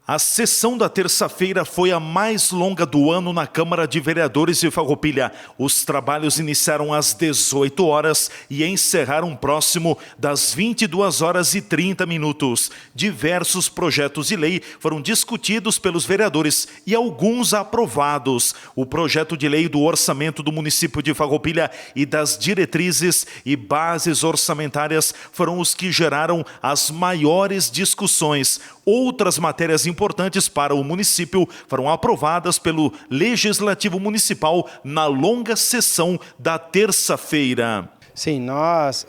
A sessão da terça-feira foi a mais longa do ano na Câmara de Vereadores de Farroupilha. Os trabalhos iniciaram às 18 horas e encerraram próximo das 22 horas e 30 minutos. Diversos projetos de lei foram discutidos pelos vereadores e alguns aprovados. O projeto de lei do orçamento do município de Farroupilha e das diretrizes e bases orçamentárias foram os que geraram as maiores discussões. Outras matérias importantes para o município foram aprovadas pelo Legislativo Municipal na longa sessão da terça-feira. Sim, nós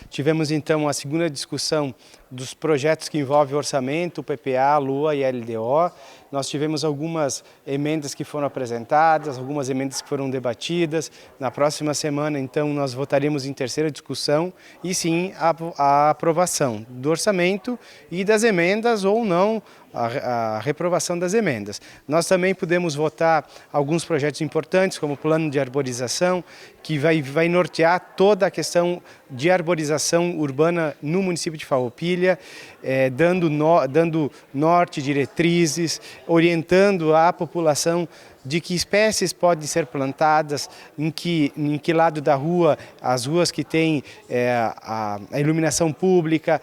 tivemos então a segunda discussão dos projetos que envolvem orçamento, PPA, LUA e LDO. Nós tivemos algumas emendas que foram apresentadas, algumas emendas que foram debatidas. Na próxima semana, então, nós votaremos em terceira discussão e sim a aprovação do orçamento e das emendas ou não, a reprovação das emendas. Nós também podemos votar alguns projetos importantes, como o plano de arborização, que vai nortear toda a questão de arborização urbana no município de Farroupilha, dando norte, diretrizes, orientando a população de que espécies podem ser plantadas, em que lado da rua, as ruas que têm a iluminação pública,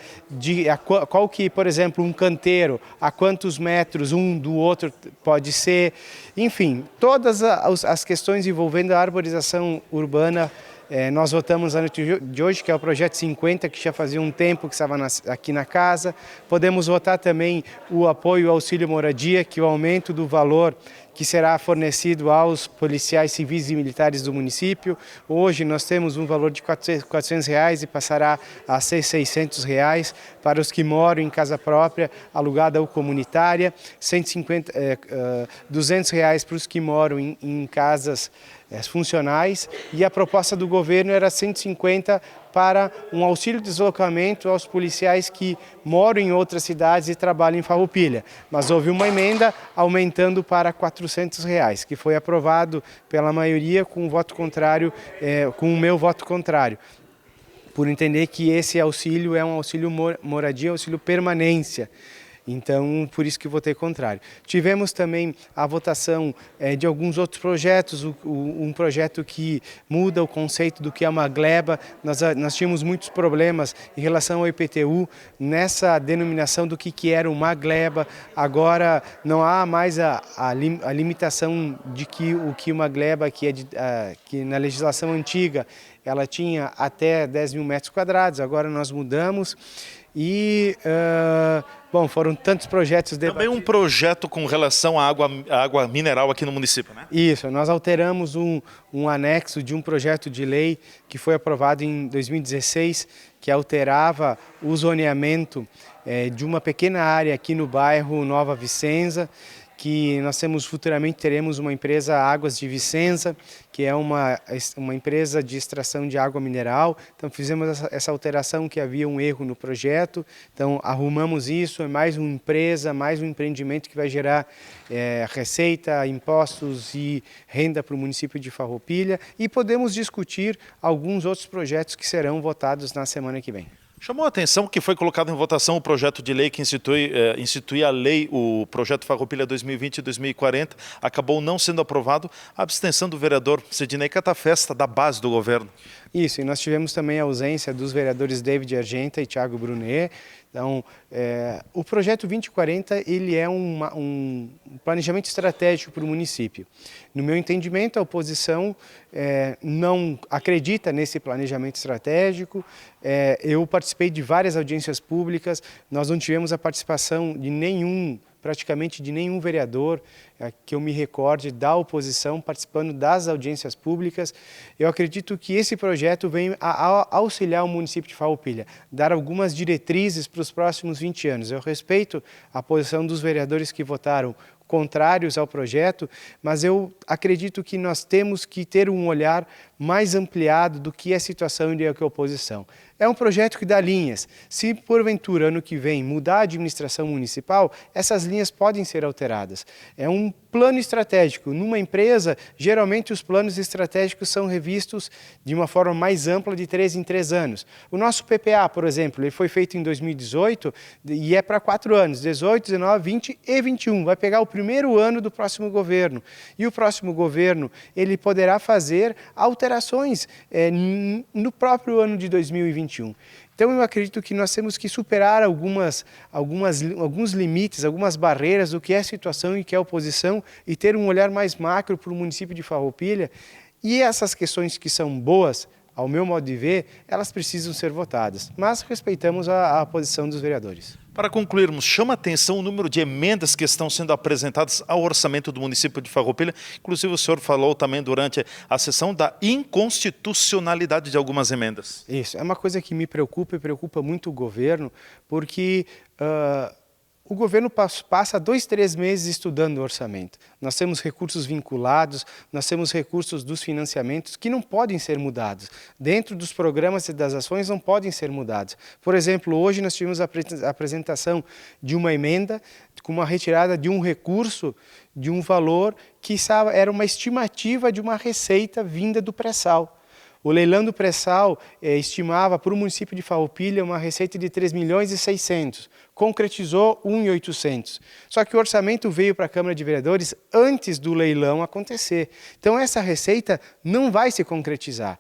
qual que, por exemplo, um canteiro, a quantos metros um do outro pode ser, enfim, todas as questões envolvendo a arborização urbana. Nós votamos na noite de hoje, que é o projeto 50, que já fazia um tempo que estava aqui na casa. Podemos votar também o apoio ao auxílio moradia, que é o aumento do valor que será fornecido aos policiais civis e militares do município. Hoje nós temos um valor de R$400 e passará a ser R$600 para os que moram em casa própria, alugada ou comunitária, R$200 para os que moram em casas funcionais, e a proposta do governo era 150 para um auxílio de deslocamento aos policiais que moram em outras cidades e trabalham em Farroupilha. Mas houve uma emenda aumentando para R$400, que foi aprovado pela maioria com o voto contrário, com o meu voto contrário, por entender que esse auxílio é um auxílio moradia, auxílio permanência. Então, por isso que votei contrário. Tivemos também a votação de alguns outros projetos, um projeto que muda o conceito do que é uma gleba. Nós tínhamos muitos problemas em relação ao IPTU, nessa denominação do que era uma gleba. Agora não há mais a limitação de que o que uma gleba, que na legislação antiga ela tinha até 10 mil metros quadrados, agora nós mudamos. E, bom, foram tantos projetos debatidos. Também um projeto com relação à água mineral aqui no município, né? Isso, nós alteramos um anexo de um projeto de lei que foi aprovado em 2016, que alterava o zoneamento de uma pequena área aqui no bairro Nova Vicenza, que nós futuramente teremos uma empresa Águas de Vicenza, que é uma empresa de extração de água mineral. Então fizemos essa alteração, que havia um erro no projeto, então arrumamos isso, é mais uma empresa, mais um empreendimento que vai gerar receita, impostos e renda para o município de Farroupilha, e podemos discutir alguns outros projetos que serão votados na semana que vem. Chamou a atenção que foi colocado em votação o projeto de lei que institui a lei, o projeto Farroupilha 2020 e 2040, acabou não sendo aprovado, a abstenção do vereador Sidney Catafesta, da base do governo. Isso, e nós tivemos também a ausência dos vereadores David Argenta e Thiago Brunet. Então, o projeto 2040 ele é um planejamento estratégico para o município. No meu entendimento, a oposição não acredita nesse planejamento estratégico. Eu participei de várias audiências públicas, nós não tivemos a participação de praticamente de nenhum vereador que eu me recorde da oposição participando das audiências públicas. Eu acredito que esse projeto vem a auxiliar o município de Farroupilha, dar algumas diretrizes para os próximos 20 anos. Eu respeito a posição dos vereadores que votaram contrários ao projeto, mas eu acredito que nós temos que ter um olhar mais ampliado do que a situação e do que a oposição. É um projeto que dá linhas. Se, porventura, ano que vem, mudar a administração municipal, essas linhas podem ser alteradas. É um plano estratégico. Numa empresa, geralmente os planos estratégicos são revistos de uma forma mais ampla de 3 em 3 anos. O nosso PPA, por exemplo, ele foi feito em 2018 e é para 4 anos, 18, 19, 20 e 21. Vai pegar o primeiro ano do próximo governo. E o próximo governo, ele poderá fazer alterações no próprio ano de 2021. Então, eu acredito que nós temos que superar alguns limites, algumas barreiras do que é a situação e que é a oposição e ter um olhar mais macro para o município de Farroupilha. E essas questões que são boas, ao meu modo de ver, elas precisam ser votadas, mas respeitamos a posição dos vereadores. Para concluirmos, chama a atenção o número de emendas que estão sendo apresentadas ao orçamento do município de Farroupilha. Inclusive, o senhor falou também durante a sessão da inconstitucionalidade de algumas emendas. Isso, é uma coisa que me preocupa e preocupa muito o governo, porque o governo passa 2, 3 meses estudando o orçamento. Nós temos recursos vinculados, nós temos recursos dos financiamentos que não podem ser mudados. Dentro dos programas e das ações não podem ser mudados. Por exemplo, hoje nós tivemos a apresentação de uma emenda com uma retirada de um recurso, de um valor que era uma estimativa de uma receita vinda do pré-sal. O leilão do pré-sal estimava para o município de Farroupilha uma receita de 3.600.000. Concretizou 1.800. Só que o orçamento veio para a Câmara de Vereadores antes do leilão acontecer. Então essa receita não vai se concretizar.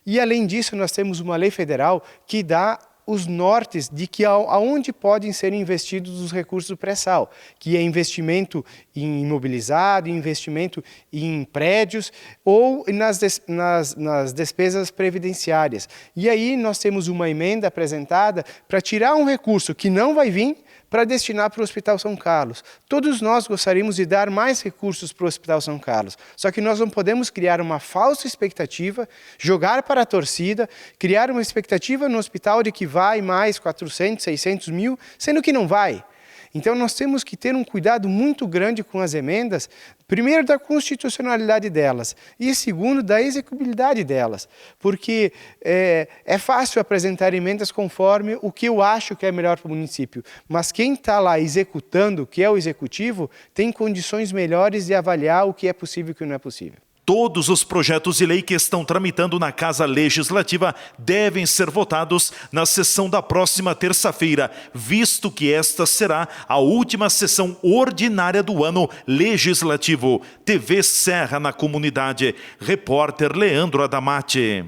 E além disso nós temos uma lei federal que dá os nortes de que aonde podem ser investidos os recursos do pré-sal, que é investimento em imobilizado, investimento em prédios ou nas despesas previdenciárias. E aí nós temos uma emenda apresentada para tirar um recurso que não vai vir para destinar para o Hospital São Carlos. Todos nós gostaríamos de dar mais recursos para o Hospital São Carlos, só que nós não podemos criar uma falsa expectativa, jogar para a torcida, criar uma expectativa no hospital de que vai mais 400, 600 mil, sendo que não vai. Então nós temos que ter um cuidado muito grande com as emendas, primeiro da constitucionalidade delas e segundo da execuibilidade delas, porque é fácil apresentar emendas conforme o que eu acho que é melhor para o município, mas quem está lá executando, que é o executivo, tem condições melhores de avaliar o que é possível e o que não é possível. Todos os projetos de lei que estão tramitando na Casa Legislativa devem ser votados na sessão da próxima terça-feira, visto que esta será a última sessão ordinária do ano legislativo. TV Serra na Comunidade. Repórter Leandro Adamati.